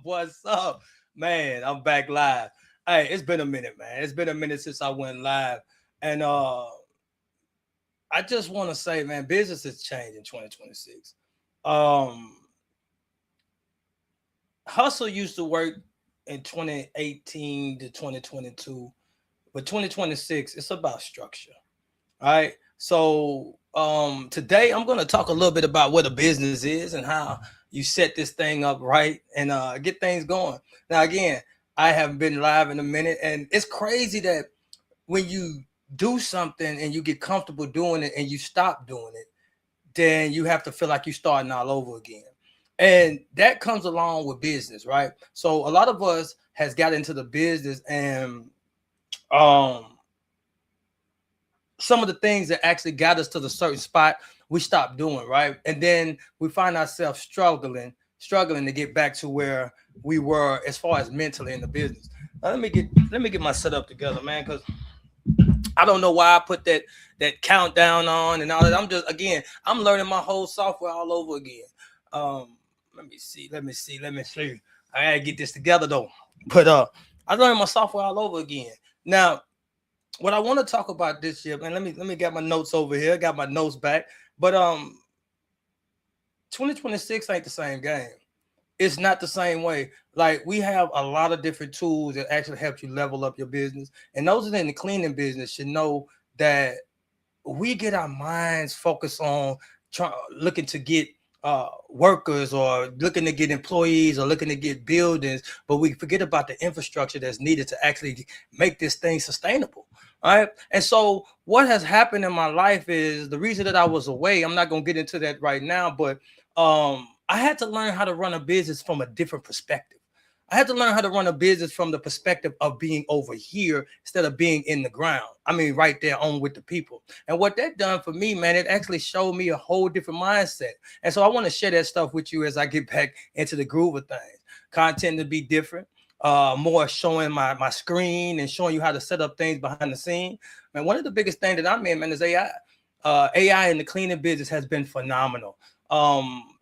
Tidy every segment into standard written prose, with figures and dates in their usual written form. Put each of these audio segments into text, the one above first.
What's up, man? I'm back live. Hey, it's been a minute, man. It's been a minute since I went live, and I just want to say, man, business has changed in 2026. Um, Hustle used to work in 2018 to 2022, but 2026 it's about structure. All right. So today I'm going to talk a little bit about what a business is and how you set this thing up right and get things going. Now again, I haven't been live in a minute, and it's crazy that when you do something and you get comfortable doing it and you stop doing it, then you have to feel like you're starting all over again. And that comes along with business, right? So a lot of us has got into the business, and um some of the things that actually got us to the certain spot we stopped doing, right? And then we find ourselves struggling to get back to where we were as far as mentally in the business. Now, let me get my setup together, man, because I don't know why I put that countdown on and all that. I'm learning my whole software all over again. Um, let me see. I gotta get this together though. But I learned my software all over again. Now, what I want to talk about this year, man, let me get my notes over here. I got my notes back. But 2026 ain't the same game. It's not the same way. Like, we have a lot of different tools that actually help you level up your business. And those that are in the cleaning business should know that we get our minds focused on looking to get workers, or looking to get employees, or looking to get buildings, but we forget about the infrastructure that's needed to actually make this thing sustainable. All right. And so what has happened in my life is the reason that I was away. I'm not going to get into that right now, but I had to learn how to run a business from a different perspective. I had to learn how to run a business from the perspective of being over here instead of being in the ground. I mean, right there on with the people. And what that done for me, man, it actually showed me a whole different mindset. And so I want to share that stuff with you as I get back into the groove of things. Content to be different, more showing my screen and showing you how to set up things behind the scene. Man, one of the biggest things that I'm in, man, is AI. AI in the cleaning business has been phenomenal.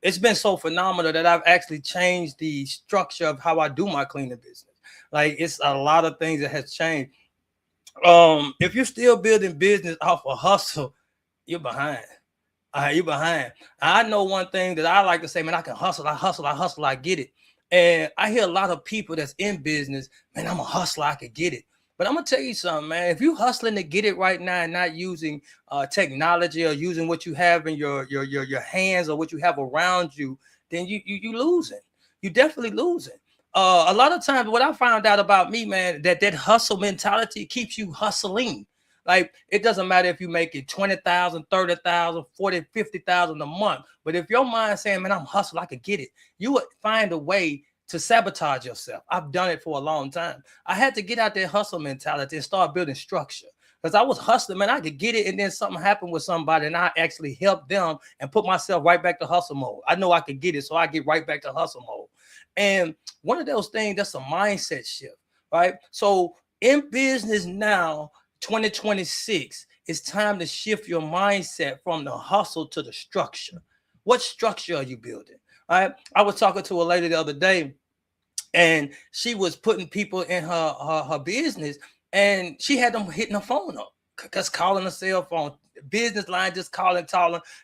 It's been so phenomenal that I've actually changed the structure of how I do my cleaning business. Like, it's a lot of things that has changed. If you're still building business off a hustle, you're behind. You're behind. I know one thing that I like to say, man, I can hustle, I get it. And I hear a lot of people that's in business, man, I'm a hustler, I could get it. But I'm gonna tell you something, man. If you hustling to get it right now and not using technology or using what you have in your hands or what you have around you, then you losing. You definitely losing. A lot of times, what I found out about me, man, that hustle mentality keeps you hustling. Like, it doesn't matter if you make it 20,000, 30,000, 40, 50,000 a month. But if your mind saying, man, I'm hustle, I could get it, you would find a way to sabotage yourself. I've done it for a long time. I had to get out that hustle mentality and start building structure. Because I was hustling, man, I could get it, and then something happened with somebody, and I actually helped them and put myself right back to hustle mode. I know I could get it, so I get right back to hustle mode. And one of those things, that's a mindset shift, right? So in business now, 2026, it's time to shift your mindset from the hustle to the structure. What structure are you building? All right. I was talking to a lady the other day, and she was putting people in her business, and she had them hitting her phone up, because calling a cell phone, business line just calling.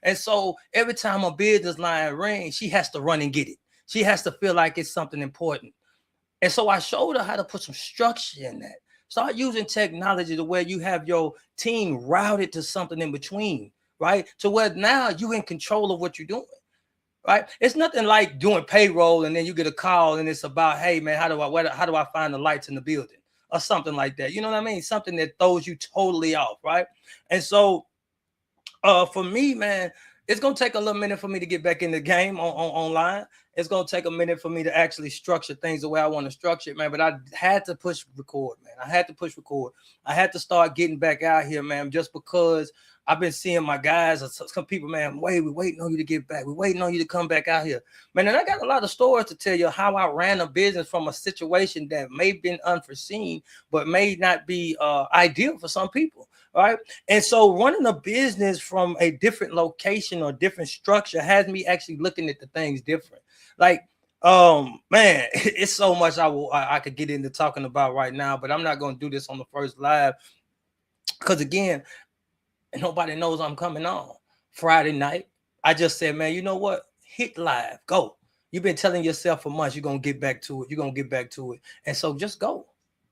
And so every time a business line rings, she has to run and get it. She has to feel like it's something important. And so I showed her how to put some structure in that. Start using technology to where you have your team routed to something in between, right? To where now you're in control of what you're doing, right? It's nothing like doing payroll and then you get a call and it's about, hey man, how do I find the lights in the building or something like that? You know what I mean? Something that throws you totally off, right? And so for me, man, it's gonna take a little minute for me to get back in the game online. It's gonna take a minute for me to actually structure things the way I want to structure it, man. But I had to push record, man. I had to push record. I had to start getting back out here, man, just because I've been seeing my guys, some people, man, we're waiting on you to get back. We're waiting on you to come back out here, man. And I got a lot of stories to tell you how I ran a business from a situation that may have been unforeseen, but may not be ideal for some people, right? And so running a business from a different location or different structure has me actually looking at the things different. Like, Man, it's so much I could get into talking about right now, but I'm not gonna do this on the first live because again, nobody knows I'm coming on Friday night. I just said, man, you know what? Hit live, go. You've been telling yourself for months you're gonna get back to it. You're gonna get back to it, and so just go,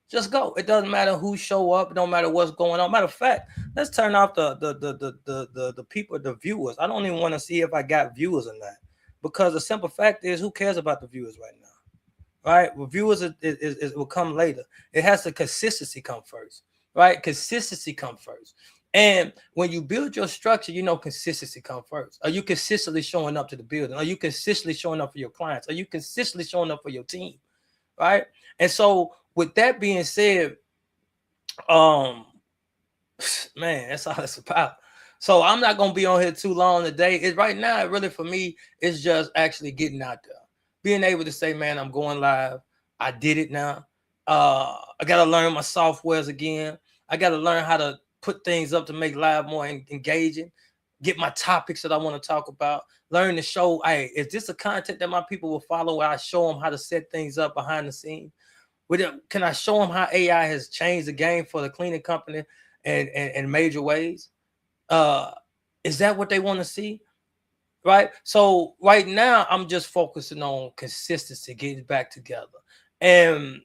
just go. It doesn't matter who show up. It don't matter what's going on. Matter of fact, let's turn off the people, the viewers. I don't even want to see if I got viewers or not, because the simple fact is, who cares about the viewers right now? Right? Reviewers will come later. It has to consistency come first, right? Consistency come first. And when you build your structure, you know consistency come first. Are you consistently showing up to the building? Are you consistently showing up for your clients? Are you consistently showing up for your team? Right? And so with that being said, um, man, that's all it's about. So I'm not gonna be on here too long today. It's right now, really for me, it's just actually getting out there, being able to say, man, I'm going live. I did it now. I gotta learn my softwares again. I gotta learn how to put things up to make live more engaging. Get my topics that I want to talk about. Learn to show, hey, is this a content that my people will follow? Where I show them how to set things up behind the scenes? Can I show them how AI has changed the game for the cleaning company and major ways? Uh, is that what they want to see? Right. So right now, I'm just focusing on consistency, getting back together. And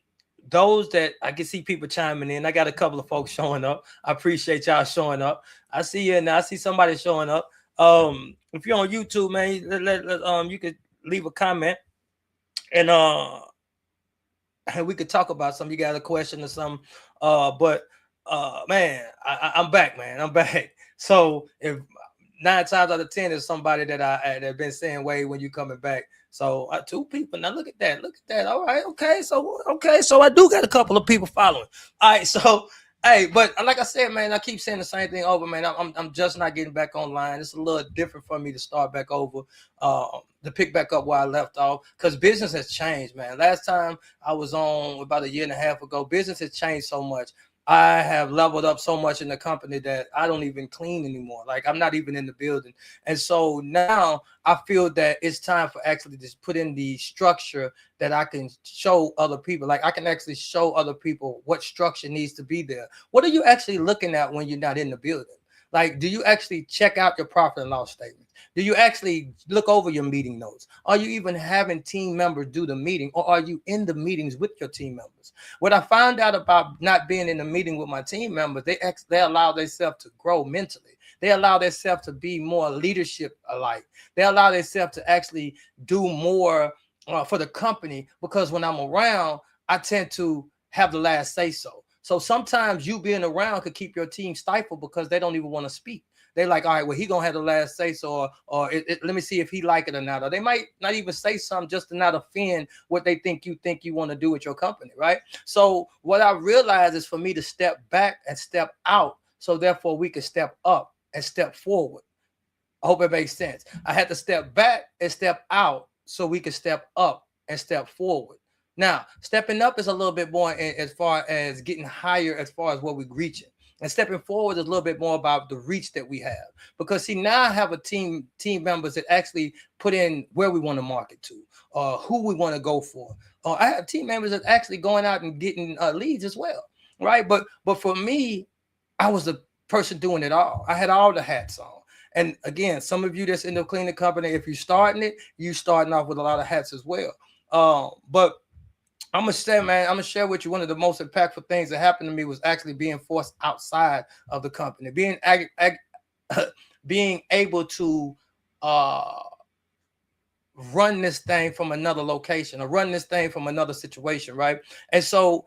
those that I can see people chiming in, I got a couple of folks showing up. I appreciate y'all showing up. I see you now. I see somebody showing up. If you're on YouTube, man, you could leave a comment and we could talk about something. You got a question or something. But man, I'm back, man. I'm back. So if 9 times out of 10 is somebody that I that been saying, "Wait, when you coming back?" So 2 people. Now look at that. Look at that. All right. Okay. So I do got a couple of people following. All right. So hey, but like I said, man, I keep saying the same thing over, man. I'm just not getting back online. It's a little different for me to start back over, to pick back up where I left off, because business has changed, man. Last time I was on about a year and a half ago, business has changed so much. I have leveled up so much in the company that I don't even clean anymore. Like I'm not even in the building. And so now I feel that it's time for actually just put in the structure that I can show other people. Like I can actually show other people what structure needs to be there. What are you actually looking at when you're not in the building? Like, do you actually check out your profit and loss statement? Do you actually look over your meeting notes? Are you even having team members do the meeting, or are you in the meetings with your team members? What I found out about not being in the meeting with my team members, they allow themselves to grow mentally. They allow themselves to be more leadership alike. They allow themselves to actually do more for the company, because when I'm around, I tend to have the last say so. So sometimes you being around could keep your team stifled because they don't even want to speak. They're like, all right, well, he gonna have the last say so, let me see if he like it or not. Or they might not even say something just to not offend what they think you want to do with your company, right? So what I realized is for me to step back and step out, so therefore we can step up and step forward. I hope it makes sense. I had to step back and step out so we could step up and step forward. Now, stepping up is a little bit more as far as getting higher as far as what we're reaching. And stepping forward is a little bit more about the reach that we have. Because see, now I have a team members that actually put in where we want to market to, who we want to go for. I have team members that actually going out and getting leads as well, right? But for me, I was the person doing it all. I had all the hats on. And again, some of you that's in the cleaning company, if you're starting it, you starting off with a lot of hats as well. But I'm gonna say, man, I'm gonna share with you one of the most impactful things that happened to me was actually being forced outside of the company, being able to uh, run this thing from another location or run this thing from another situation, right? And so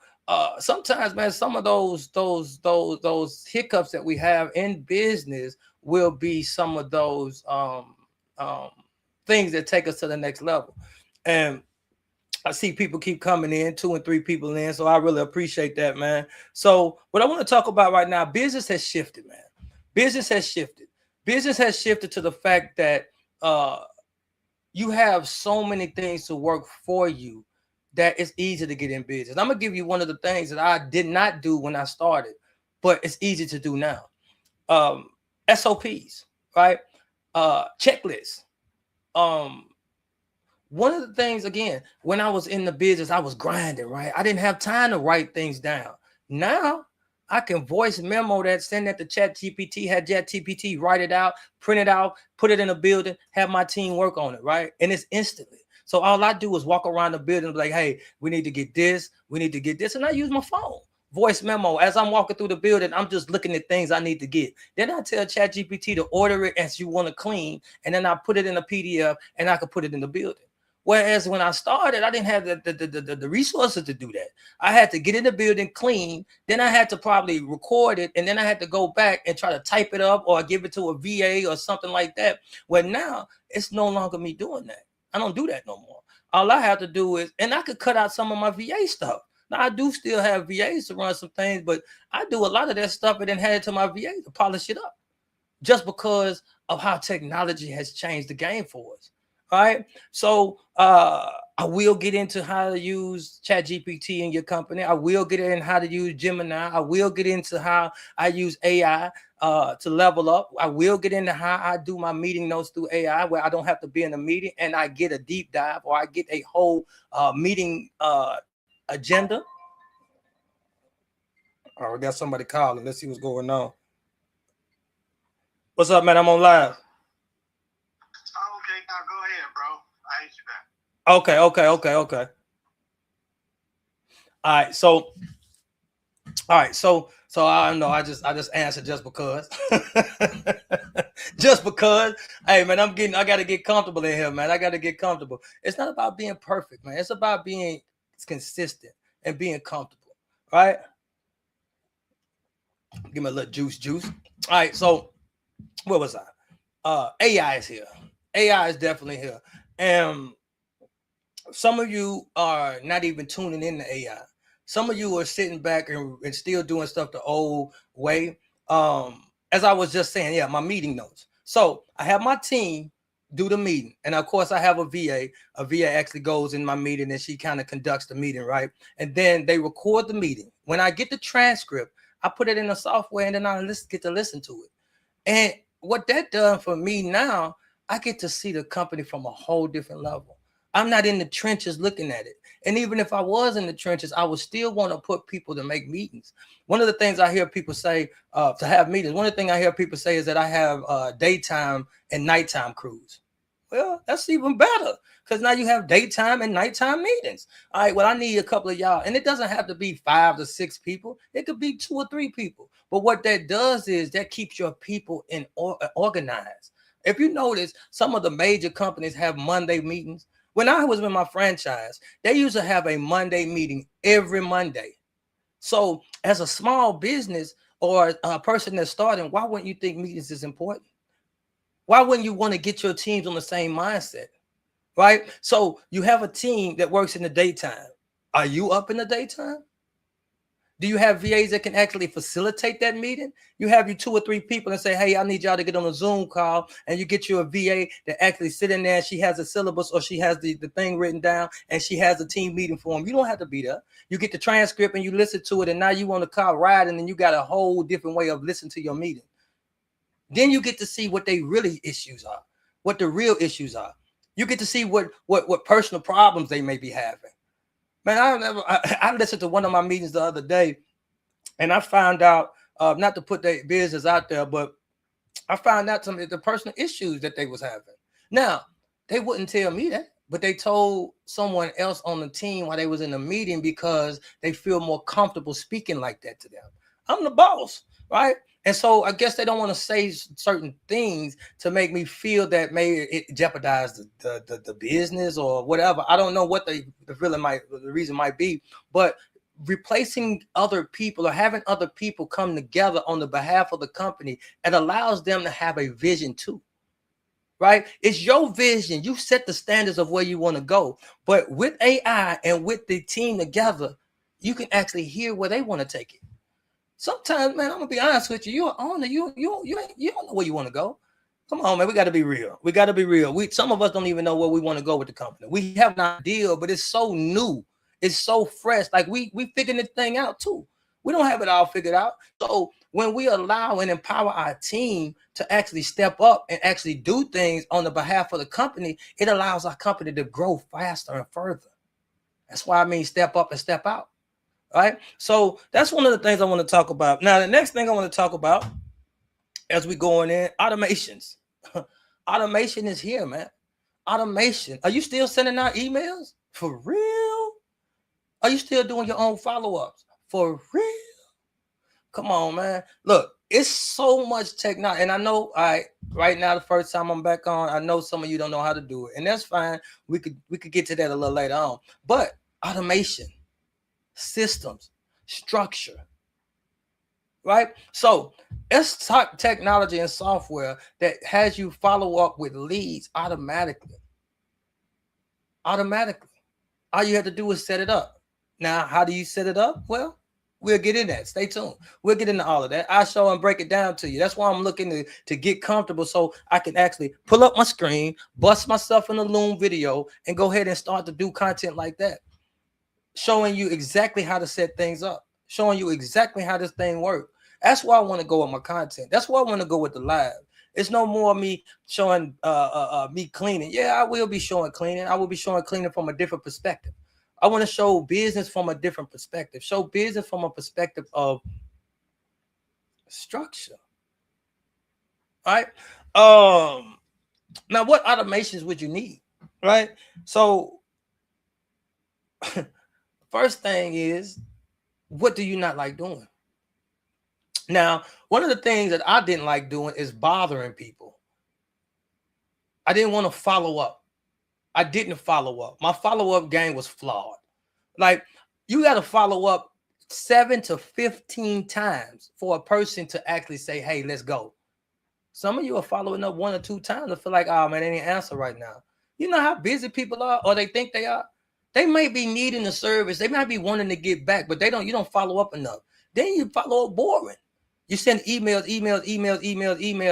sometimes, man, some of those hiccups that we have in business will be some of those um, things that take us to the next level. And I see people keep coming in, 2 and 3 people in. So I really appreciate that, man. So what I want to talk about right now, business has shifted, man. Business has shifted. Business has shifted to the fact that uh, you have so many things to work for you that it's easy to get in business. I'm gonna give you one of the things that I did not do when I started, but it's easy to do now. Um, SOPs, right? Checklists. Um, One of the things, again, when I was in the business, I was grinding, right? I didn't have time to write things down. Now I can voice memo that, send that to Chat GPT, have Chat GPT write it out, print it out, put it in a building, have my team work on it, right? And it's instantly. So all I do is walk around the building like, hey, we need to get this, we need to get this. And I use my phone. Voice memo. As I'm walking through the building, I'm just looking at things I need to get. Then I tell Chat GPT to order it as you want to clean. And then I put it in a PDF and I can put it in the building. Whereas when I started, I didn't have the resources to do that. I had to get in the building, clean, then I had to probably record it, and then I had to go back and try to type it up or give it to a VA or something like that. Well, now it's no longer me doing that. I don't do that no more. All I have to do is, and I could cut out some of my VA stuff. Now I do still have VAs to run some things, but I do a lot of that stuff and then hand it to my VA to polish it up, just because of how technology has changed the game for us. All right. So I will get into how to use Chat GPT in your company. I will get in how to use Gemini. I will get into how I use AI to level up. I will get into how I do my meeting notes through AI, where I don't have to be in a meeting and I get a deep dive, or I get a whole meeting agenda. All right, we got somebody calling. Let's see what's going on. What's up, man? I'm on live. Oh, okay, now go ahead, bro. I hate you back. Okay. All right, so I don't know. I just answered just because. Just because. Hey man, I gotta get comfortable in here, man. I gotta get comfortable. It's not about being perfect, man. It's about being consistent and being comfortable. Right? Give me a little juice. All right, so where was I? AI is here. AI is definitely here. And some of you are not even tuning in to AI. Some of you are sitting back and still doing stuff the old way. As I was just saying, yeah, my meeting notes. So I have my team do the meeting. And of course, I have a VA. A VA actually goes in my meeting and she kind of conducts the meeting, right? And then they record the meeting. When I get the transcript, I put it in the software and then I get to listen to it. And what that done for me now, I get to see the company from a whole different level. I'm not in the trenches looking at it. And even if I was in the trenches, I would still want to put people to make meetings. One of the things I hear people say to have meetings, one of the things I hear people say is that I have daytime and nighttime crews. Well, that's even better, because now you have daytime and nighttime meetings. All right, well, I need a couple of y'all. And it doesn't have to be 5 to 6 people. It could be 2 or 3 people. But what that does is that keeps your people organized. If you notice, some of the major companies have Monday meetings. When I was with my franchise, they used to have a Monday meeting every Monday. So as a small business or a person that's starting, why wouldn't you think meetings is important? Why wouldn't you want to get your teams on the same mindset? Right? So you have a team that works in the daytime. Are you up in the daytime? Do you have VAs that can actually facilitate that meeting? You have you 2 or 3 people and say, hey, I need y'all to get on a Zoom call, and you get you a VA that actually sit in there. She has a syllabus, or she has the thing written down, and she has a team meeting for them. You don't have to be there. You get the transcript and you listen to it, and now you want to call ride, and then you got a whole different way of listening to your meeting. Then you get to see what they really issues are, what the real issues are. You get to see what personal problems they may be having. Man, I listened to one of my meetings the other day, and I found out, not to put their business out there, but I found out some of the personal issues that they was having. Now, they wouldn't tell me that, but they told someone else on the team while they was in the meeting, because they feel more comfortable speaking like that to them. I'm the boss, right? And so I guess they don't want to say certain things to make me feel that maybe it jeopardized the business or whatever. I don't know what the reason might be, but replacing other people or having other people come together on the behalf of the company, it allows them to have a vision too. Right? It's your vision. You set the standards of where you want to go. But with AI and with the team together, you can actually hear where they want to take it. Sometimes, man, I'm gonna be honest with you. You're an owner. You don't know where you want to go. Come on, man. We got to be real. We got to be real. Some of us don't even know where we want to go with the company. We have an idea, but it's so new. It's so fresh. Like we figuring this thing out too. We don't have it all figured out. So When we allow and empower our team to actually step up and actually do things on the behalf of the company, it allows our company to grow faster and further. That's why I mean step up and step out. Right? So that's one of the things I want to talk about. Now, the next thing I want to talk about as we going in, automations. Automation is here, man. Automation. Are you still sending out emails? For real? Are you still doing your own follow-ups? For real? Come on, man. Look, it's so much technology. And I know right now, the first time I'm back on, I know some of you don't know how to do it. And that's fine. We could get to that a little later on. But automation, systems, structure, right? So it's technology and software that has you follow up with leads automatically. Automatically. All you have to do is set it up. Now, how do you set it up? Well, we'll get in that. Stay tuned. We'll get into all of that. I'll show and break it down to you. That's why I'm looking to get comfortable so I can actually pull up my screen, bust myself in a Loom video, and go ahead and start to do content like that. Showing you exactly how to set things up. Showing you exactly how this thing works. That's why I want to go with my content. That's why I want to go with the live. It's no more me showing me cleaning. Yeah, I will be showing cleaning. I will be showing cleaning from a different perspective. I want to show business from a different perspective. Show business from a perspective of structure. Right? Now what automations would you need? Right? So first thing is, what do you not like doing? Now, one of the things that I didn't like doing is bothering people. I didn't want to follow up. I didn't follow up. My follow-up game was flawed. Like, you got to follow up 7 to 15 times for a person to actually say, hey, let's go. Some of you are following up 1 or 2 times and feel like, oh man, they didn't answer right now. You know how busy people are, or they think they are? They may be needing the service. They might be wanting to get back, but you don't follow up enough. Then you follow up boring. You send emails,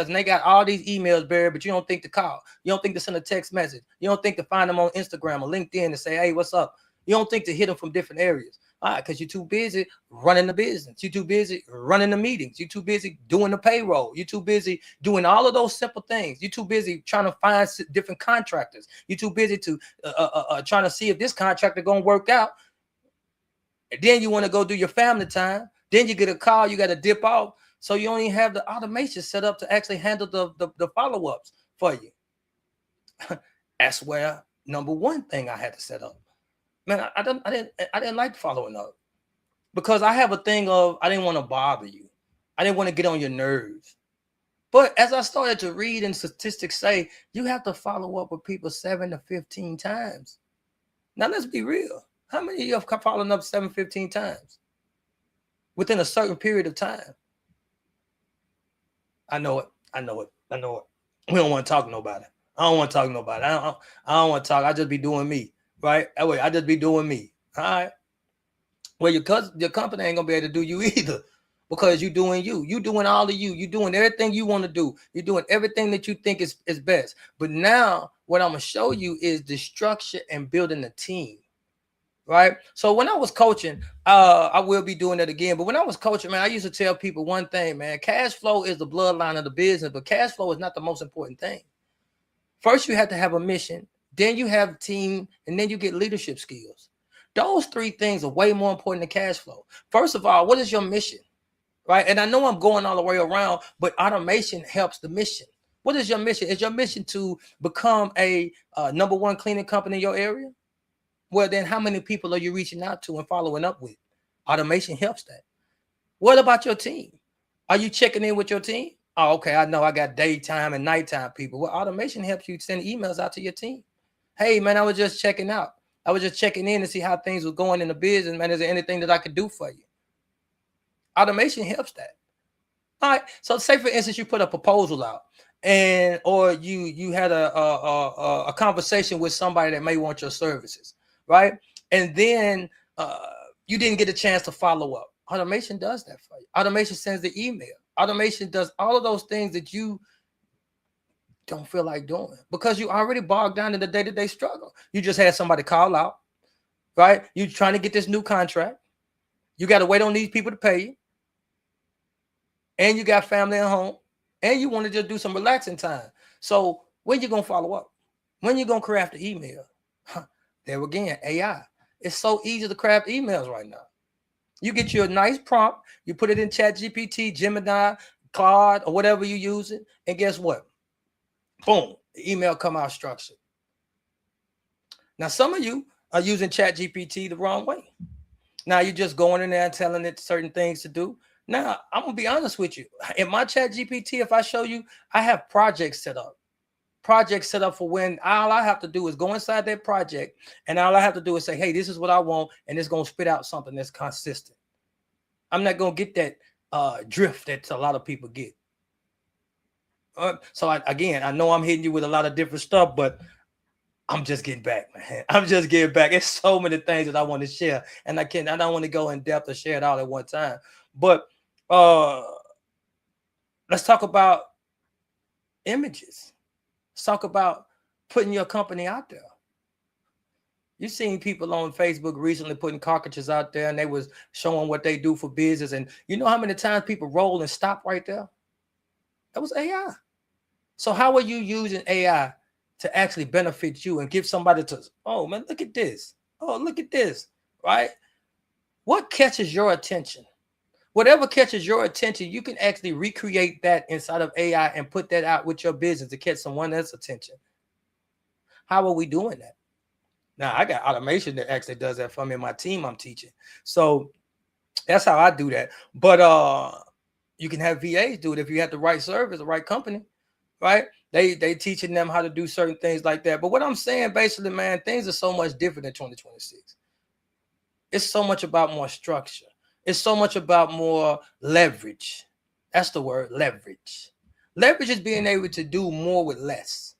and they got all these emails buried, but you don't think to call. You don't think to send a text message. You don't think to find them on Instagram or LinkedIn and say, hey, what's up? You don't think to hit them from different areas. All right, because you're too busy running the business. You're too busy running the meetings. You're too busy doing the payroll. You're too busy doing all of those simple things. You're too busy trying to find different contractors. You're too busy to trying to see if this contractor going to work out. And then you want to go do your family time. Then you get a call. You got to dip off. So you only have the automation set up to actually handle the follow-ups for you. That's where number one thing I had to set up. Man, I didn't like following up because I have a thing of I didn't want to bother you. I didn't want to get on your nerves. But as I started to read and statistics say, you have to follow up with people 7 to 15 times. Now let's be real. How many of you have followed up 7, 15 times within a certain period of time? I know it. We don't want to talk to nobody. I don't want to talk to nobody. I don't want to talk. I just be doing me. Right? That way, I just be doing me. All right. Well, your company ain't gonna be able to do you either, because you doing you. You doing all of you. You doing everything you want to do. You're doing everything that you think is best. But now, what I'm gonna show you is the structure and building a team. Right. So when I was coaching, I will be doing that again. But when I was coaching, man, I used to tell people one thing, man. Cash flow is the bloodline of the business, but cash flow is not the most important thing. First, you have to have a mission. Then you have a team, and then you get leadership skills. Those 3 things are way more important than cash flow. First of all, what is your mission? Right? And I know I'm going all the way around, but automation helps the mission. What is your mission? Is your mission to become a number 1 cleaning company in your area? Well, then how many people are you reaching out to and following up with? Automation helps that. What about your team? Are you checking in with your team? Oh, okay. I know I got daytime and nighttime people. Well, automation helps you send emails out to your team. Hey, man, I was just checking out. I was just checking in to see how things were going in the business, man. Is there anything that I could do for you? Automation helps that. All right. So say, for instance, you put a proposal out, and or you had a conversation with somebody that may want your services, right? And then you didn't get a chance to follow up. Automation does that for you. Automation sends the email. Automation does all of those things that you don't feel like doing because you already bogged down in the day-to-day struggle. You just had somebody call out, right? You're trying to get this new contract. You got to wait on these people to pay you. and you got family at home, and you want to just do some relaxing time. So when you gonna follow up? When you gonna craft the email? There again, AI. It's so easy to craft emails right now. You get you a nice prompt, you put it in Chat GPT, Gemini, Claude, or whatever you use it, and guess what? Boom, the email come out structured. Now, some of you are using Chat GPT the wrong way. Now you're just going in there and telling it certain things to do. Now, I'm gonna be honest with you. In my Chat GPT, if I show you, I have projects set up. Projects set up for when all I have to do is go inside that project, and all I have to do is say, hey, this is what I want, and it's gonna spit out something that's consistent. I'm not gonna get that drift that a lot of people get. Again, I know I'm hitting you with a lot of different stuff, but I'm just getting back, man. I'm just getting back. It's so many things that I want to share, and I don't want to go in depth or share it all at one time. But let's talk about images. Let's talk about putting your company out there. You've seen people on Facebook recently putting caricatures out there, and they was showing what they do for business. And you know how many times people roll and stop right there? That was AI. So how are you using AI to actually benefit you and give somebody to, oh man, look at this. Oh, look at this, right? What catches your attention? Whatever catches your attention, you can actually recreate that inside of AI and put that out with your business to catch someone else's attention. How are we doing that? Now, I got automation that actually does that for me in my team I'm teaching. So that's how I do that. But you can have VAs do it if you have the right service, the right company, right? They teaching them how to do certain things like that. But what I'm saying basically, man, things are so much different in 2026. It's so much about more structure. It's so much about more leverage. That's the word, leverage. Leverage is being able to do more with less,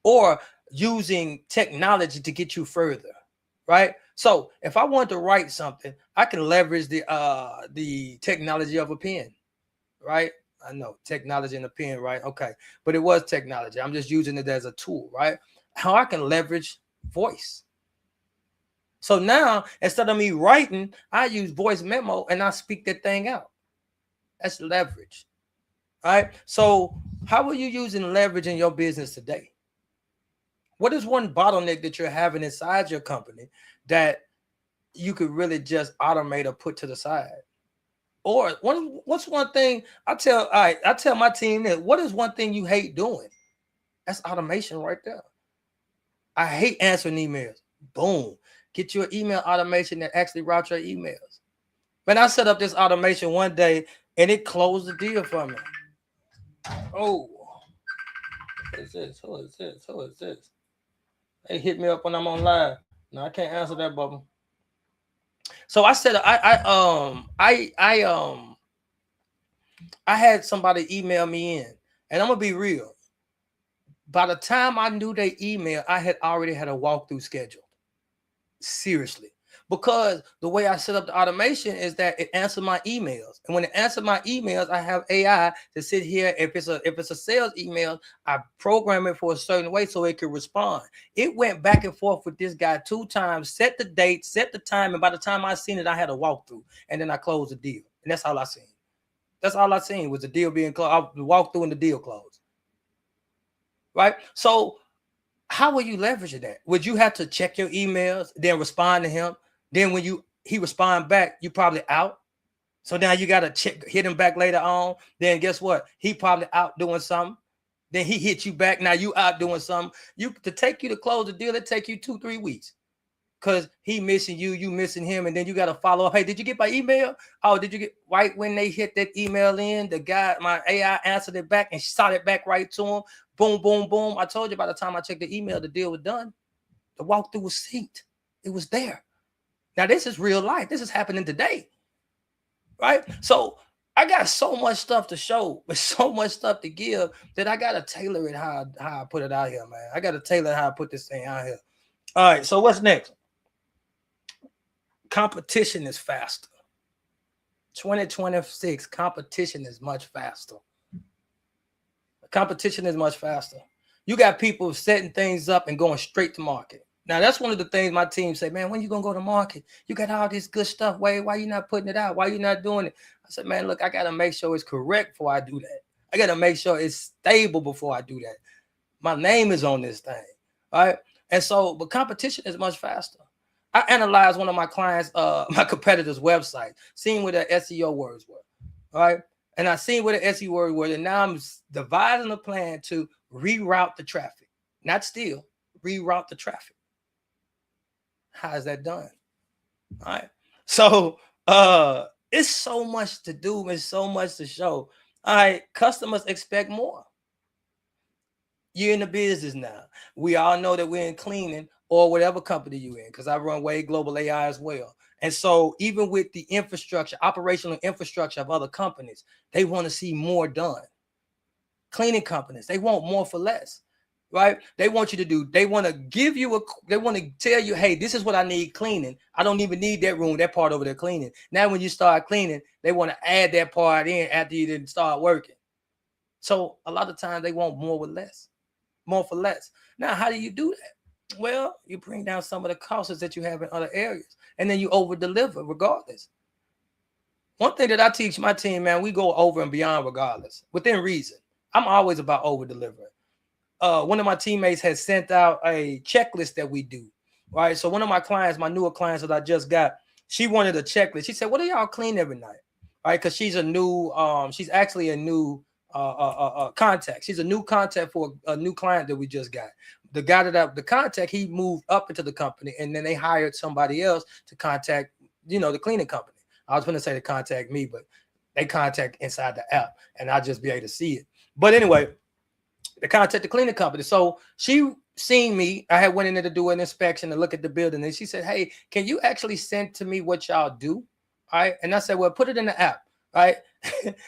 or using technology to get you further, right? So if I want to write something, I can leverage the technology of a pen, right? I know technology in a pen, right? Okay, but it was technology. I'm just using it as a tool, right? How I can leverage voice. So now instead of me writing, I use voice memo and I speak that thing out. That's leverage, right? So how are you using leverage in your business today? What is one bottleneck that you're having inside your company that you could really just automate or put to the side? Or what's one thing I tell my team that what is one thing you hate doing? That's automation right there. I hate answering emails. Boom. Get your email automation that actually route your emails. Man, I set up this automation one day and it closed the deal for me. Oh, what is this? Who is this? Who is this? They hit me up when I'm on live. No, I can't answer that, bubble. So I said I had somebody email me in, and I'm gonna be real. By the time I knew they email, I had already had a walkthrough scheduled. Seriously. Because the way I set up the automation is that it answers my emails. And when it answers my emails, I have AI to sit here. If it's a sales email, I program it for a certain way so it can respond. It went back and forth with this guy 2 times, set the date, set the time, and by the time I seen it, I had a walkthrough. And then I closed the deal. And that's all I seen. That's all I seen was the deal being closed. I walked through and the deal closed. Right? So how are you leveraging that? Would you have to check your emails, then respond to him? Then when he respond back, you probably out. So now you got to hit him back later on. Then guess what? He probably out doing something. Then he hit you back. Now you out doing something. To take you to close the deal, it take you 2-3 weeks. Because he missing you missing him, and then you got to follow up. Hey, did you get my email? Oh, did you get right when they hit that email in? The guy, my AI answered it back and shot it back right to him. Boom, boom, boom. I told you by the time I checked the email, the deal was done. The walkthrough was synced. It was there. Now, this is real life. This is happening today. Right? So I got so much stuff to show, but so much stuff to give that I got to tailor it how I put it out here, man. I got to tailor how I put this thing out here. All right. So what's next? Competition is faster. 2026, competition is much faster. Competition is much faster. You got people setting things up and going straight to market. Now that's one of the things my team say, man, when you gonna go to market? You got all this good stuff. Why you not putting it out? Why you not doing it? I said, man, look, I gotta make sure it's correct before I do that. I gotta make sure it's stable before I do that. My name is on this thing, right? And so, but competition is much faster. I analyzed one of my clients, my competitor's website, seeing where their SEO words were, right? And I seen where the SEO words were, and now I'm devising a plan to reroute the traffic, not steal, reroute the traffic. How is that done? All right. So it's so much to do, and so much to show. All right, customers expect more. You're in the business now. We all know that we're in cleaning or whatever company you're in, because I run W.A.D.E Global AI as well. And so even with the infrastructure, operational infrastructure of other companies, they want to see more done. Cleaning companies, they want more for less. Right? They want you to do, they want to give you they want to tell you, hey, this is what I need cleaning. I don't even need that room, that part over there cleaning. Now, when you start cleaning, they want to add that part in after you didn't start working. So a lot of times they want more with less, more for less. Now, how do you do that? Well, you bring down some of the costs that you have in other areas, and then you over deliver regardless. One thing that I teach my team, man, we go over and beyond regardless, within reason. I'm always about over delivering. One of my teammates has sent out a checklist that we do, right? So one of my clients, my newer clients that I just got, she wanted a checklist. She said, what do y'all clean every night? Right? Because she's a new, she's actually a new contact. She's a new contact for a new client that we just got. The guy that the contact, he moved up into the company, and then they hired somebody else to contact, the cleaning company. I was going to say to contact me, but they contact inside the app, and I'll just be able to see it. But anyway, the contact the cleaning company. So she seen me. I had went in there to do an inspection to look at the building, and she said, hey, can you actually send to me what y'all do? All right. And I said, well, put it in the app. Right.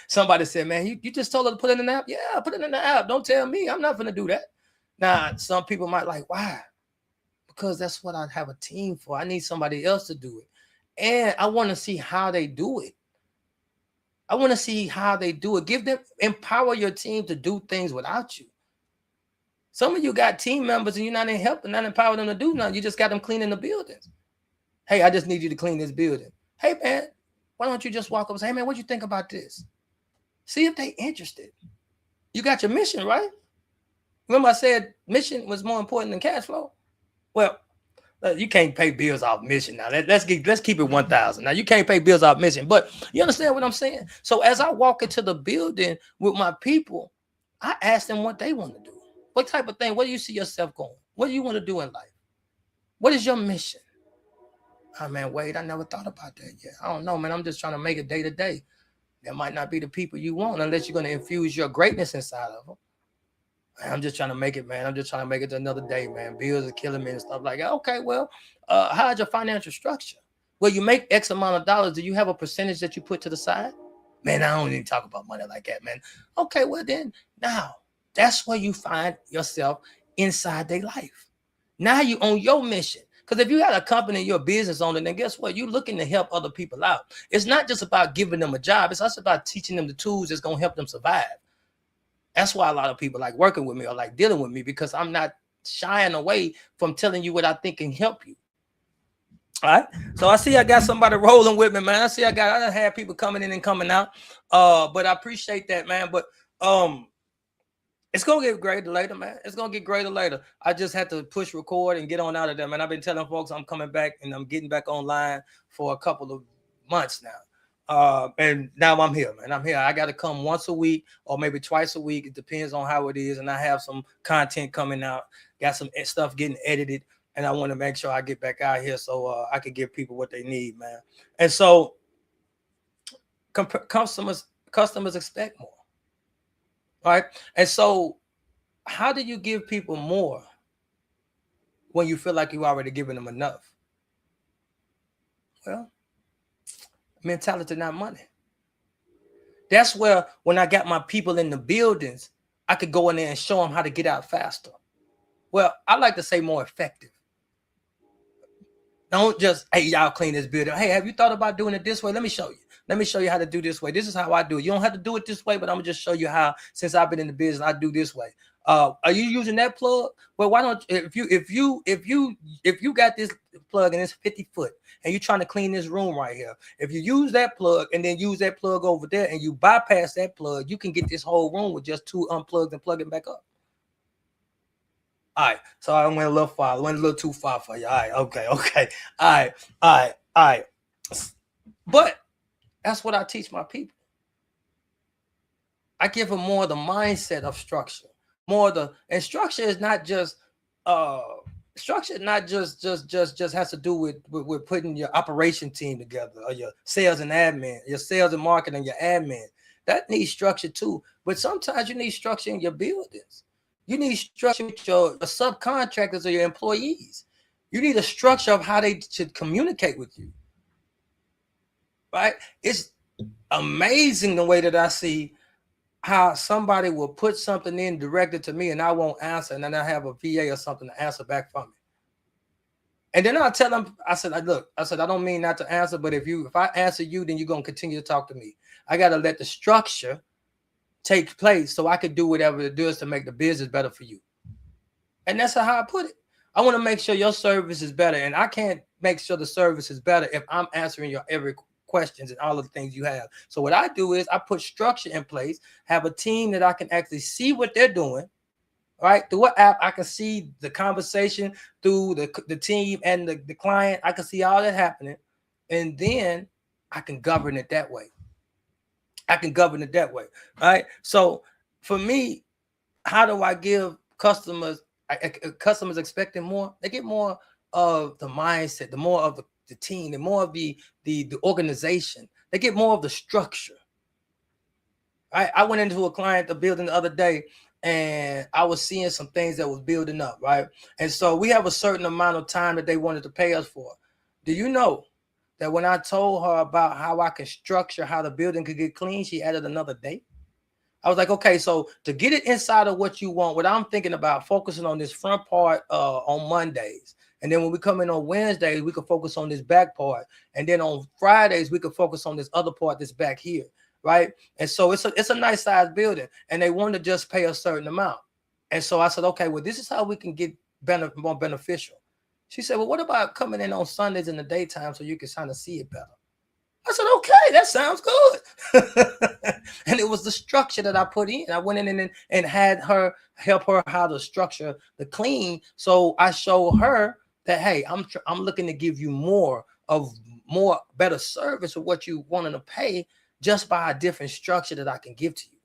Somebody said, man, you just told her to put it in the app. Yeah, put it in the app. Don't tell me. I'm not going to do that. Now, some people might like, why? Because that's what I have a team for. I need somebody else to do it. And I want to see how they do it. I want to see how they do it. Give them, empower your team to do things without you. Some of you got team members and you're not in helping, not empowering them to do nothing. You just got them cleaning the buildings. Hey, I just need you to clean this building. Hey, man, why don't you just walk up and say, hey, man, what you think about this? See if they interested. You got your mission, right? Remember I said mission was more important than cash flow? Well, you can't pay bills off mission now. Let's keep it 1,000. Now, you can't pay bills off mission, but you understand what I'm saying? So as I walk into the building with my people, I ask them what they want to do. What type of thing? Where do you see yourself going? What do you want to do in life? What is your mission? Oh, man, wait, I never thought about that yet. I don't know, man. I'm just trying to make it day to day. That might not be the people you want unless you're going to infuse your greatness inside of them. I'm just trying to make it, man. I'm just trying to make it to another day, man. Bills are killing me and stuff like that. Okay, well, how's your financial structure? Well, you make X amount of dollars. Do you have a percentage that you put to the side? Man, I don't even talk about money like that, man. Okay, well then, now that's where you find yourself inside their life. Now you own your mission. Because if you had a company, you're a business owner, then guess what? You're looking to help other people out. It's not just about giving them a job. It's also about teaching them the tools that's going to help them survive. That's why a lot of people like working with me or like dealing with me, because I'm not shying away from telling you what I think can help you. All right. So I see I got somebody rolling with me, man. I had people coming in and coming out. But I appreciate that, man. But it's gonna get greater later, man. It's gonna get greater later. I just had to push record and get on out of there, man. I've been telling folks I'm coming back and I'm getting back online for a couple of months now. And now I'm here, man. I'm here. I got to come once a week or maybe twice a week. It depends on how it is. And I have some content coming out, got some stuff getting edited, and I want to make sure I get back out here so I can give people what they need, man. And so customers expect more, right? And so how do you give people more when you feel like you already given them enough? Well, mentality, not money. That's where when I got my people in the buildings, I could go in there and show them how to get out faster. Well, I like to say more effective. Don't just, hey, y'all clean this building. Hey, have you thought about doing it this way? Let me show you. Let me show you how to do this way. This is how I do it. You don't have to do it this way, but I'm going to just show you how, since I've been in the business, I do this way. Are you using that plug? Well, why don't if you got this plug and it's 50 foot and you're trying to clean this room right here, if you use that plug and then use that plug over there and you bypass that plug, you can get this whole room with just 2 unplugs and plug it back up. All right, so I went a little far. I went a little too far for you. All right, okay. All right. But that's what I teach my people. I give them more the mindset of structure. More the and structure is not just structure not just has to do with putting your operation team together or your sales and admin, your sales and marketing, your admin. That needs structure too. But sometimes you need structure in your buildings. You need structure with your subcontractors or your employees. You need a structure of how they should communicate with you. Right? It's amazing the way that I see how somebody will put something in directed to me and I won't answer, and then I have a VA or something to answer back from me. And then I'll tell them, I said, I don't mean not to answer, but if I answer you, then you're gonna continue to talk to me. I gotta let the structure take place so I could do whatever it does to make the business better for you. And that's how I put it. I want to make sure your service is better, and I can't make sure the service is better if I'm answering your every questions and all of the things you have. So what I do is I put structure in place, have a team that I can actually see what they're doing, right? Through an app, I can see the conversation through the team and the client. I can see all that happening, and then I can govern it that way. Right? So for me, how do I give customers expecting more? They get more of the mindset, the more of the team, the more of the organization. They get more of the structure. I went into a client, the building the other day, and I was seeing some things that was building up, right? And so we have a certain amount of time that they wanted to pay us for. Do you know that when I told her about how I can structure how the building could get clean, she added another day? I was like, okay, so to get it inside of what you want, what I'm thinking about, focusing on this front part on Mondays. And then when we come in on Wednesdays, we can focus on this back part. And then on Fridays, we can focus on this other part that's back here, right? And so it's a nice size building. And they want to just pay a certain amount. And so I said, okay, well, this is how we can get more beneficial. She said, well, what about coming in on Sundays in the daytime so you can kind of see it better? I said, okay, that sounds good. And it was the structure that I put in. I went in and had her help her how to structure the clean. So I showed her that, hey, I'm looking to give you more better service of what you wanted to pay just by a different structure that I can give to you.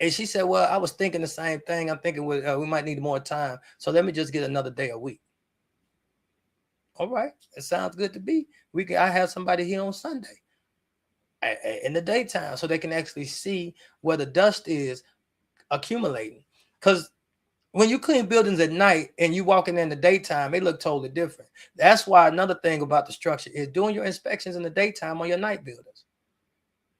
And she said, well, I was thinking the same thing. I'm thinking we might need more time. So let me just get another day a week. All right, it sounds good to me. I have somebody here on Sunday in the daytime so they can actually see where the dust is accumulating. Because when you clean buildings at night and you walking in the daytime, they look totally different. That's why another thing about the structure is doing your inspections in the daytime on your night buildings.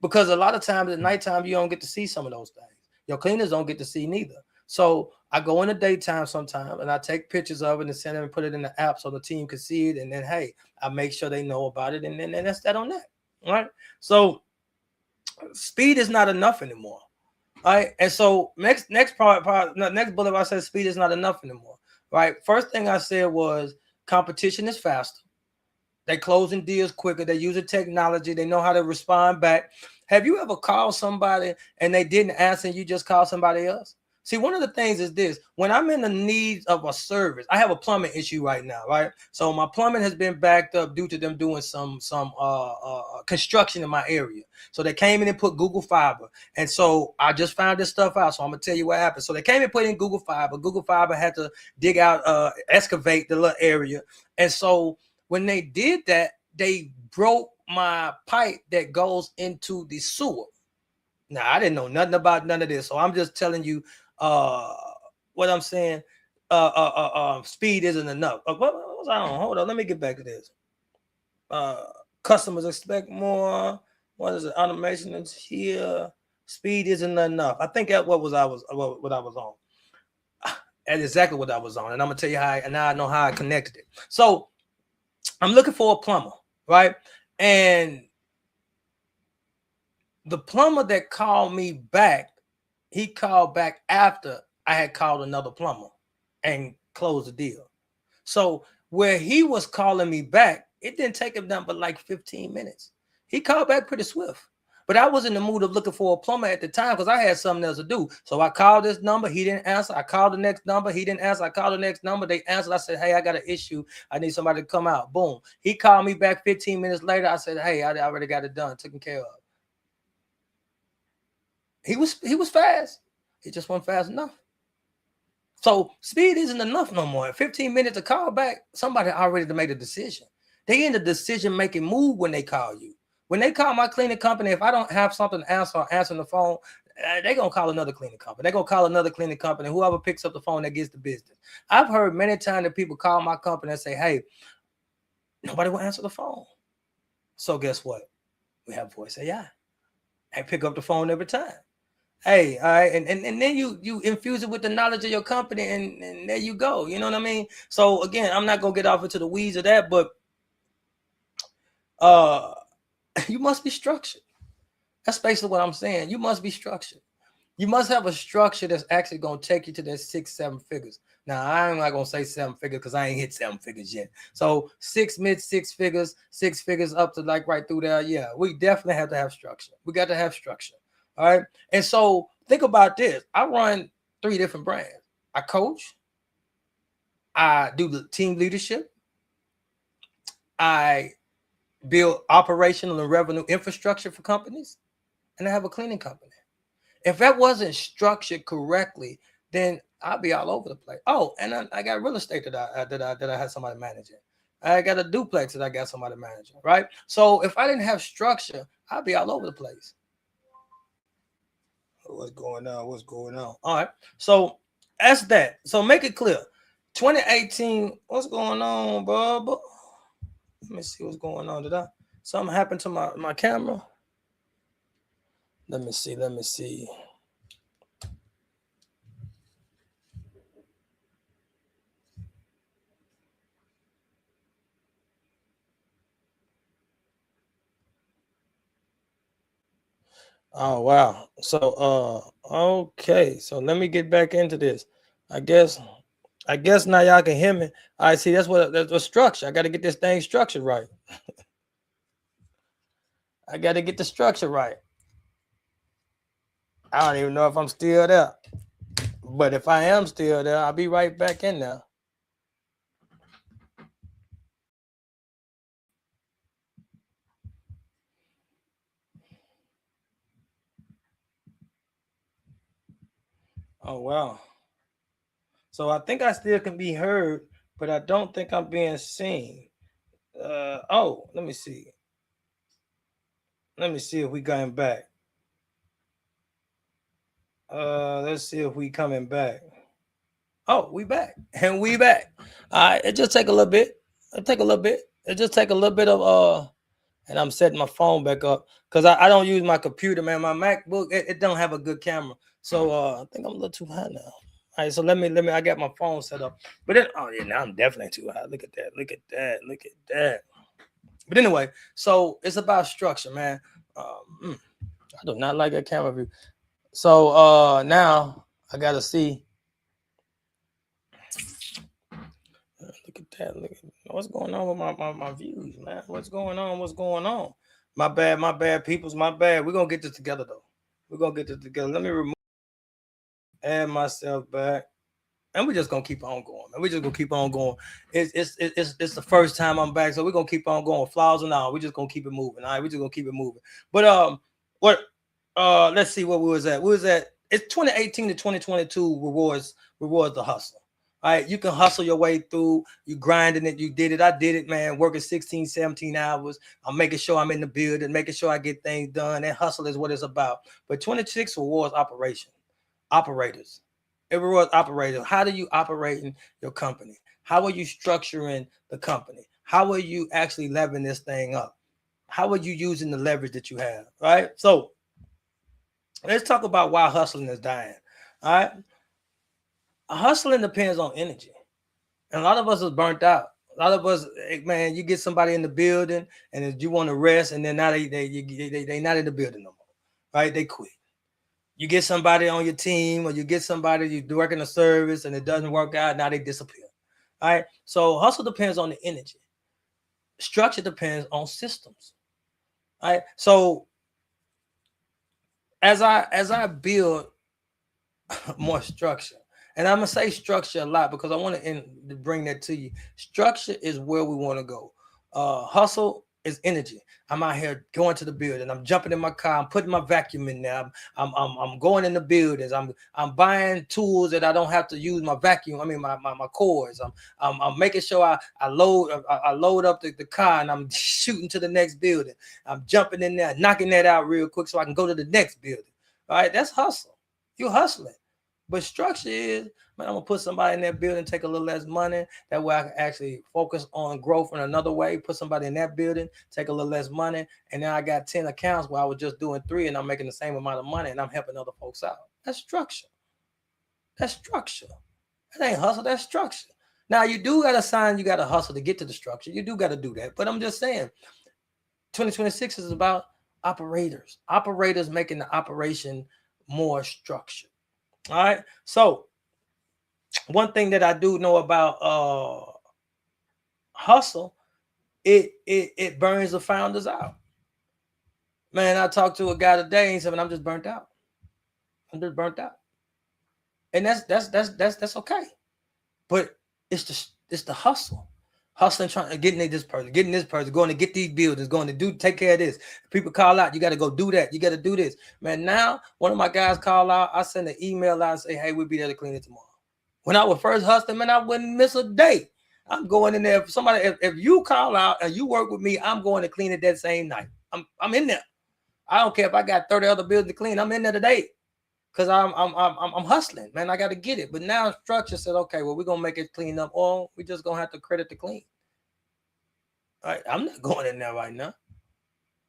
Because a lot of times at nighttime, you don't get to see some of those things. Your cleaners don't get to see neither. So I go in the daytime sometime and I take pictures of it and send them and put it in the app so the team can see it. And then, hey, I make sure they know about it. And then that's that on that. All right. So speed is not enough anymore. All right. And so next bullet, I said speed is not enough anymore. Right. First thing I said was competition is faster. They closing deals quicker. They using technology. They know how to respond back. Have you ever called somebody and they didn't answer and you just called somebody else? See, one of the things is this. When I'm in the need of a service, I have a plumbing issue right now, right? So my plumbing has been backed up due to them doing some construction in my area. So they came in and put Google Fiber. And so I just found this stuff out. So I'm going to tell you what happened. So they came and put in Google Fiber. Google Fiber had to dig out, excavate the little area. And so when they did that, they broke my pipe that goes into the sewer. Now, I didn't know nothing about none of this. So I'm just telling you what I'm saying. Speed isn't enough. What was I on? Hold on. Let me get back to this. Customers expect more. What is it? Automation is here. Speed isn't enough. I think that's what I was on. That's exactly what I was on. And I'm going to tell you how, and now I know how I connected it. So I'm looking for a plumber, right? And the plumber that called me back, he called back after I had called another plumber and closed the deal. So where he was calling me back, it didn't take him nothing but like 15 minutes. He called back pretty swift. But I was in the mood of looking for a plumber at the time because I had something else to do. So I called this number. He didn't answer. I called the next number. He didn't answer. I called the next number. They answered. I said, hey, I got an issue. I need somebody to come out. Boom. He called me back 15 minutes later. I said, hey, I already got it done, taken care of. He was fast. He just wasn't fast enough. So speed isn't enough no more. 15 minutes to call back, somebody already made a decision. They in the decision-making mood when they call you. When they call my cleaning company, if I don't have something to answering the phone, they're going to call another cleaning company. They're going to call another cleaning company. Whoever picks up the phone that gets the business. I've heard many times that people call my company and say, hey, nobody will answer the phone. So guess what? We have voice AI. I pick up the phone every time. Hey, all right, and then you infuse it with the knowledge of your company, and there you go. You know what I mean? So again, I'm not gonna get off into the weeds of that, but you must be structured. That's basically what I'm saying. You must be structured. You must have a structure that's actually gonna take you to that 6-7 figures. Now I'm not gonna say 7 figures because I ain't hit 7 figures yet. So mid-6 figures, 6 figures up to like right through there. Yeah, we definitely have to have structure. We got to have structure. All right. And so think about this. I run 3 different brands. I coach, I do the team leadership, I build operational and revenue infrastructure for companies, and I have a cleaning company. If that wasn't structured correctly, then I'll be all over the place. Oh, and I got real estate that I had somebody managing. I got a duplex that I got somebody managing, right? So if I didn't have structure, I'd be all over the place. What's going on? What's going on? All right. So that's that. So make it clear. 2018, what's going on, Bob? Let me see what's going on. Did I something happened to my camera? Let me see. Let me see. Oh wow. So okay. So let me get back into this. I guess now y'all can hear me. All right, see that's the structure. I gotta get this thing structured right. I gotta get the structure right. I don't even know if I'm still there. But if I am still there, I'll be right back in there. Oh wow. So I think I still can be heard, but I don't think I'm being seen. Oh, let me see. Let me see if we coming back. Let's see if we coming back. Oh, we back. And we back. All right, it just take a little bit. It take a little bit. It just take a little bit of and I'm setting my phone back up because I don't use my computer, man. My MacBook, it don't have a good camera. So I think I'm a little too high now. All right, so let me I got my phone set up. But then oh yeah, now I'm definitely too high. Look at that. Look at that. Look at that. But anyway, so it's about structure, man. I do not like that camera view. So now I gotta see. Look at that. Look at what's going on with my views, man. What's going on? What's going on? My bad, peoples. My bad. We're gonna get this together though. We're gonna get this together. Let me add myself back. And we're just gonna keep on going, man. We're just gonna keep on going. It's the first time I'm back, so we're gonna keep on going. Flaws and all, we're just gonna keep it moving. All right, we're just gonna keep it moving. But what let's see what we was at. We was at it's 2018 to 2022 rewards the hustle. All right, you can hustle your way through. You grinding it, you did it. I did it, man. Working 16, 17 hours. I'm making sure I'm in the building, making sure I get things done. And hustle is what it's about. But 26 rewards operators. It rewards operators. How do you operate in your company? How are you structuring the company? How are you actually leveling this thing up? How are you using the leverage that you have? Right. So let's talk about why hustling is dying. All right. Hustling depends on energy. And a lot of us is burnt out. A lot of us, man, you get somebody in the building and you want to rest, and then now they not in the building no more. Right. They quit. You get somebody on your team, or you get somebody you work in a service and it doesn't work out. Now they disappear. All right. So hustle depends on the energy. Structure depends on systems. All right. So as I build more structure, and I'm gonna say structure a lot because I want to bring that to you. Structure is where we want to go. Hustle is energy. I'm out here going to the building. I'm jumping in my car. I'm putting my vacuum in there. I'm going in the buildings. I'm buying tools that I don't have to use my vacuum. I mean my cords. I'm making sure I load up the car and I'm shooting to the next building. I'm jumping in there, knocking that out real quick so I can go to the next building. All right, that's hustle. You're hustling. But structure is, man, I'm gonna put somebody in that building, take a little less money. That way I can actually focus on growth in another way. Put somebody in that building, take a little less money, and then I got 10 accounts where I was just doing 3 and I'm making the same amount of money and I'm helping other folks out. That's structure. That's structure. That ain't hustle, that's structure. Now you do gotta sign, you gotta hustle to get to the structure. You do gotta do that. But I'm just saying, 2026 is about operators. Operators making the operation more structured. All right. So one thing that I do know about hustle, it burns the founders out. Man, I talked to a guy today and he said, "Man, I'm just burnt out. I'm just burnt out." And that's okay. But it's the hustle. Hustling, trying to getting this person, going to get these buildings, going to take care of this. People call out, you got to go do that. You got to do this. Man, now one of my guys call out, I send an email out and say, "Hey, we'll be there to clean it tomorrow." When I was first hustling, man, I wouldn't miss a day. I'm going in there. If you call out and you work with me, I'm going to clean it that same night. I'm in there. I don't care if I got 30 other bills to clean. I'm in there today because I'm hustling, man. I got to get it. But now structure said, okay, well, we're gonna make it clean up, or we just gonna have to credit the clean. All right, I'm not going in there right now.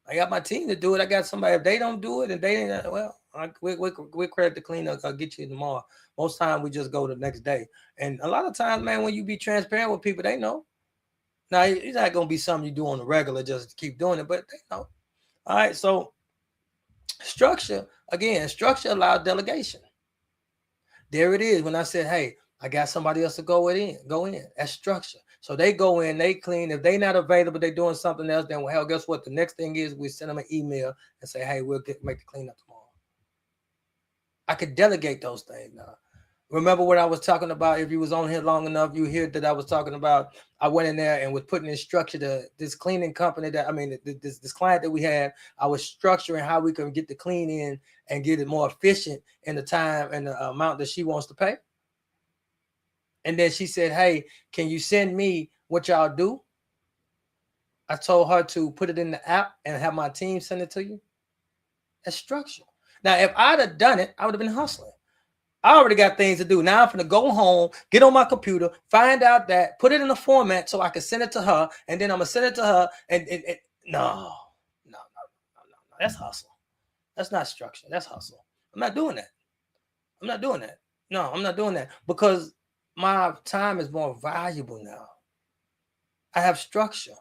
I got my team to do it. I got somebody. If they don't do it, and they ain't well, we credit the clean up. I'll get you tomorrow. Most time we just go the next day. And a lot of times, man, when you be transparent with people, they know. Now it's not gonna be something you do on the regular, just keep doing it, but they know. All right, so structure again, structure allows delegation. There it is. When I said, "Hey, I got somebody else to go in. Go in." That's structure. So they go in, they clean. If they not available, they doing something else. Then, well, hell, guess what? The next thing is we send them an email and say, "Hey, make the cleanup tomorrow." I could delegate those things now. Remember what I was talking about? If you was on here long enough, you hear that I was talking about. I went in there and was putting in structure to this cleaning company this client that we had. I was structuring how we can get the clean in and get it more efficient in the time and the amount that she wants to pay. And then she said, "Hey, can you send me what y'all do?" I told her to put it in the app and have my team send it to you. That's structure. Now, if I'd have done it, I would have been hustling. I already got things to do. Now I'm gonna go home, get on my computer, find out that, put it in a format so I can send it to her, and then I'm gonna send it to her. And no. That's hustle. That's not structure. That's hustle. I'm not doing that. I'm not doing that. No, I'm not doing that because my time is more valuable now. I have structure.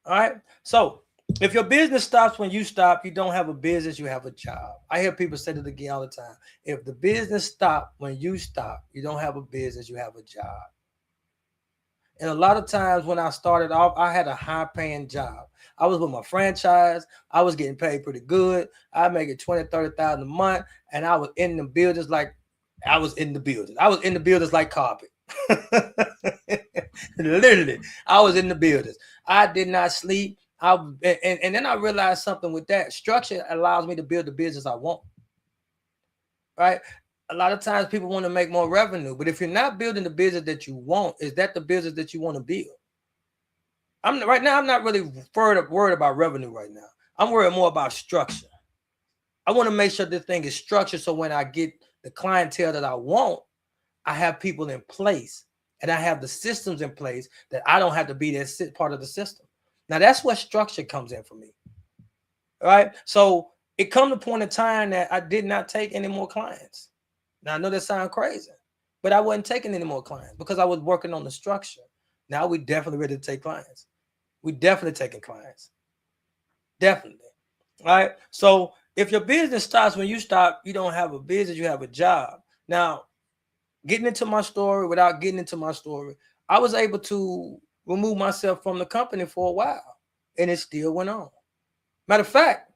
All right. So if your business stops when you stop, you don't have a business, you have a job. I hear people say that again all the time. If the business stop when you stop, you don't have a business, you have a job. And a lot of times when I started off, I had a high paying job. I was with my franchise. I was getting paid pretty good. I make it 20, 30,000 a month. And I was in the buildings like I was in the buildings. I was in the buildings like carpet. Literally, I was in the buildings. I did not sleep. And then I realized something with that. Structure allows me to build the business I want. Right? A lot of times people want to make more revenue, but if you're not building the business that you want, is that the business that you want to build? I'm not really worried about revenue right now. I'm worried more about structure. I want to make sure this thing is structured so when I get the clientele that I want, I have people in place and I have the systems in place that I don't have to be that part of the system. Now that's where structure comes in for me. All right. So it come to point in time that I did not take any more clients. Now I know that sounds crazy, but I wasn't taking any more clients because I was working on the structure. Now we definitely ready to take clients. We definitely taking clients. Definitely. All right. So If your business stops when you stop, you don't have a business, you have a job. Now, getting into my story, without getting into my story, I was able to remove myself from the company for a while, and it still went on. Matter of fact,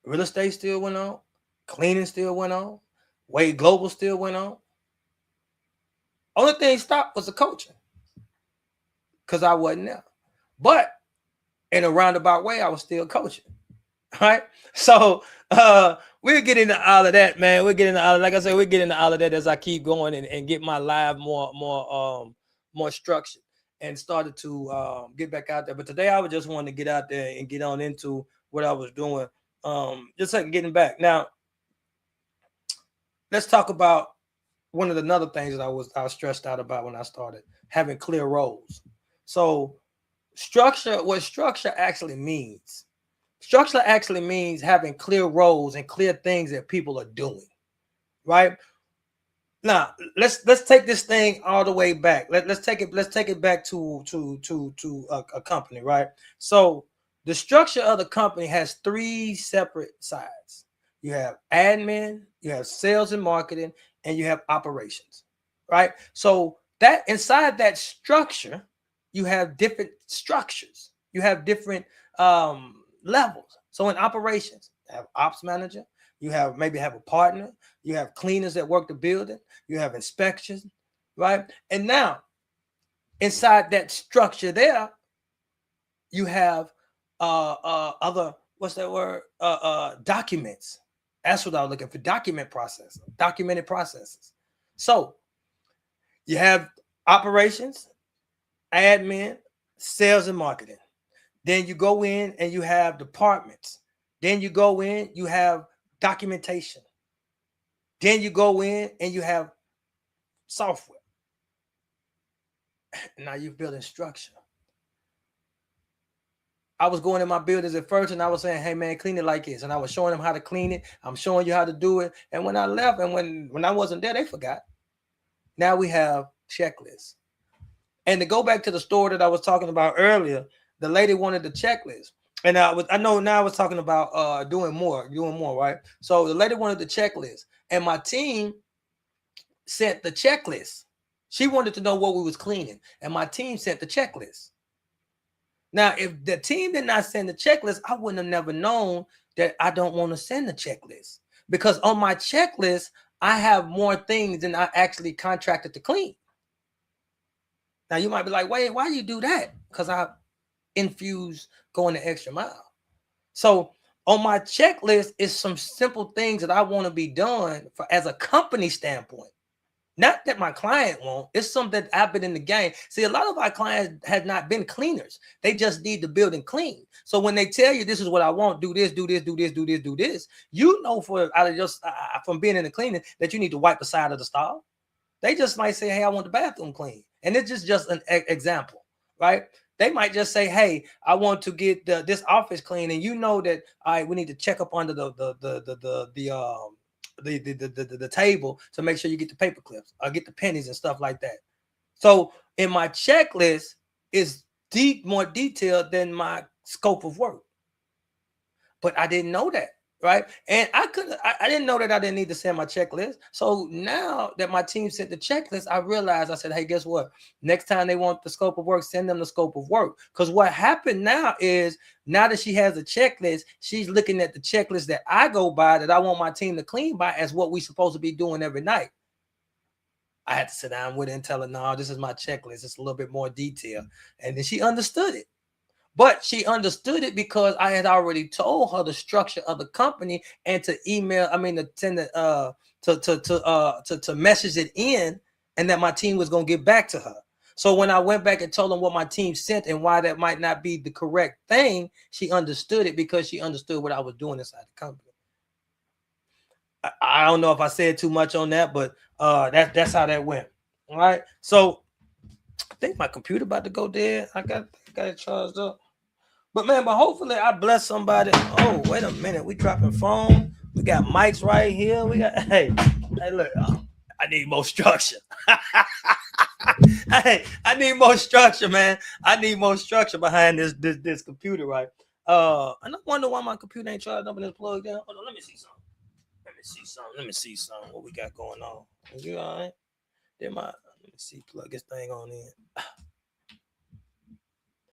real estate still went on, cleaning still went on, W.A.D.E Global still went on. Only thing stopped was the coaching because I wasn't there. But in a roundabout way, I was still coaching. Right. So we'll get into all of that, man. We'll get into all, like I said, we'll get into all of that as I keep going and get my live more structured and started to get back out there. But today I was just wanting to get out there and get on into what I was doing. Just like getting back. Now let's talk about one of the other things that I was stressed out about when I started having clear roles. So what structure actually means. Structure actually means having clear roles and clear things that people are doing, right? Now let's take this thing all the way back. Let's take it back to a company, right? So the structure of the company has three separate sides. You have admin, you have sales and marketing, and you have operations, right? So that inside that structure, you have different structures. You have different levels. So in operations, you have ops manager, you have maybe have a partner, you have cleaners that work the building, you have inspections, right? And now inside that structure there, you have other, what's that word? Documents. That's what I was looking for. Documented processes. So you have operations, admin, sales and marketing. Then you go in and you have departments. Then you go in, you have documentation. Then you go in and you have software. Now you're building structure. I was going in my buildings at first and I was saying, hey man, clean it like this. And I was showing them how to clean it. I'm showing you how to do it. And when I left and when I wasn't there, they forgot. Now we have checklists. And to go back to the story that I was talking about earlier, the lady wanted the checklist. And I know now I was talking about doing more, right? So the lady wanted the checklist. And my team sent the checklist. She wanted to know what we was cleaning. And my team sent the checklist. Now, if the team did not send the checklist, I wouldn't have never known that I don't want to send the checklist. Because on my checklist, I have more things than I actually contracted to clean. Now, you might be like, wait, why you do that? Because I infuse going the extra mile. So on my checklist is some simple things that I want to be done for as a company standpoint. Not that my client won't. It's something that I've been in the game. See, a lot of our clients have not been cleaners. They just need the building clean. So when they tell you this is what I want, do this, do this, do this, do this, do this, you know for out of just from being in the cleaning that you need to wipe the side of the stall. They just might say, hey, I want the bathroom clean. And it's just an example, right? They might just say, hey, I want to get this office clean. And you know that, all right, we need to check up under the table to make sure you get the paper clips or get the pennies and stuff like that. So in my checklist is more detailed than my scope of work. But I didn't know that, right? And I didn't know that I didn't need to send my checklist. So now that my team sent the checklist, I realized, I said, hey, guess what? Next time they want the scope of work, send them the scope of work. Because what happened now is, now that she has a checklist, she's looking at the checklist that I go by, that I want my team to clean by, as what we're supposed to be doing every night. I had to sit down with her and tell her, no, this is my checklist. It's a little bit more detailed. And then she understood it. But she understood it because I had already told her the structure of the company and to send it to message it in, and that my team was going to get back to her. So when I went back and told them what my team sent and why that might not be the correct thing, she understood it because she understood what I was doing inside the company. I don't know if I said too much on that, but that's how that went. All right. So I think my computer about to go dead. I got it charged up. But hopefully I bless somebody. Oh, wait a minute. We dropping phone. We got mics right here. We got, hey, look, I need more structure. Hey, I need more structure, man. I need more structure behind this computer, right? And I wonder why my computer ain't charged up and it's plugged in. Hold on, let me see something. Let me see something. What we got going on? You all right? Let me see. Plug this thing on in.